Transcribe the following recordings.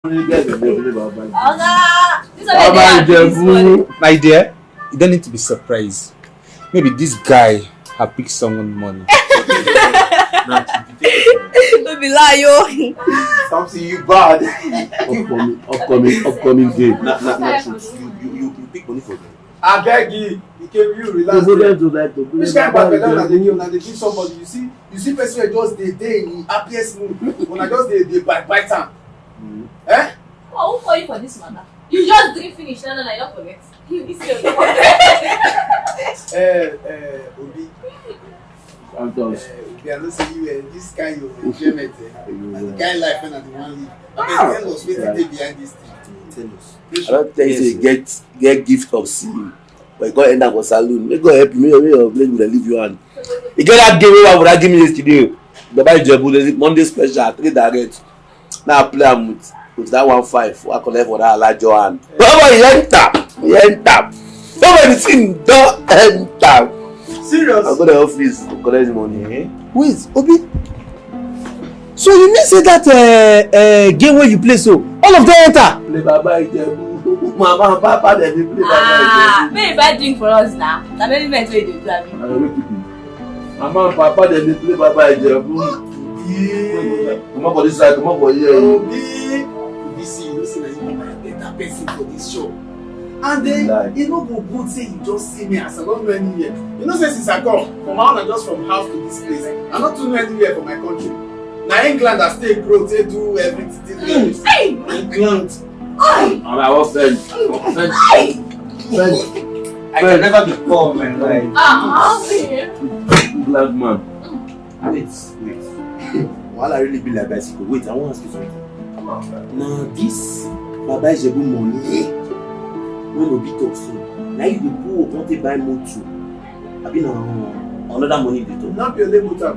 My dear, you don't need to be surprised. Maybe this guy have picked someone money. Don't be lying. Something you bad. Upcoming game. You pick money for them. I beg you relax. Which kind of bad they give somebody? You see person just day in happiest mood. When I just they bite time. Eh? Oh, who for you for this matter? You just didn't finish. No, I don't forget. Obi. Santos. I don't see you this kind of enjoyment. The kind of life when I want live. Tell us what they behind this thing. Tell us. I don't tell you say get gift of seeing. But you can't end up for Salon. May God help you. May your blessing will leave your hand. You get that game over that give me yesterday. The buy Ijeoma Monday special 3 direct. Now I play am with that 1-5. I collect for that large hand. Baba, you enter. Baba, the thing don't enter. Serious? I go to the office to collect the money. Wait, Obi. So you mean say that game where you play so all of them enter? Play Baba Ijeoma. Mama and Papa they play Baba Ijeoma. May you buy drink for us now. How many nights will you do that? Mama and Papa they play Baba Ijeoma. Come on for this side, come on for here. Obi, see, you know, say that you are a better person for this show. And then, you know, go good say you just see me as I don't know anywhere. You know, since I come from my own, just from house to this place, I not to know anywhere for my country. Now England, I stay grow, they do everything. England. And I was friend. I can never be poor, man. Like, Black man. wait. While I really be like bicycle, wait, I want to ask you something. Now this Baba Ijeoma money, when Obi talk so, now you the poor want to buy motor. I been another money they talk. Not be only motor, I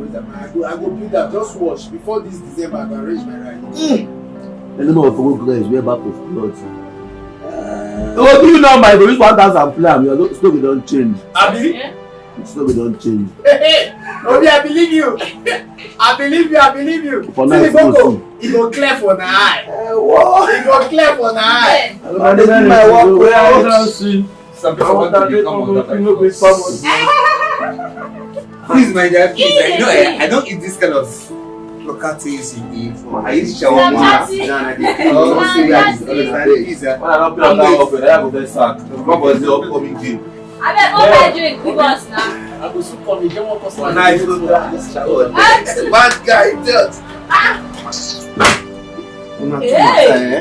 go build that. Just watch before this December. I can arrange my ride. I don't know if we go is way back of clothes. Oh, do you know my this 1,000 plan? Your story don't change. Abi? Story don't change. Hey, Obi, I believe you. I believe you. For now, it go clear for the eye. What? It go clear for the eye. I do my work well. Some people want to become Please, my dear, please. I know I don't eat this kind of local things you eat. I eat shawarma. I bet all my drink with us now. I go soon come. Ijeoma customer. Bad guy, just. Hey.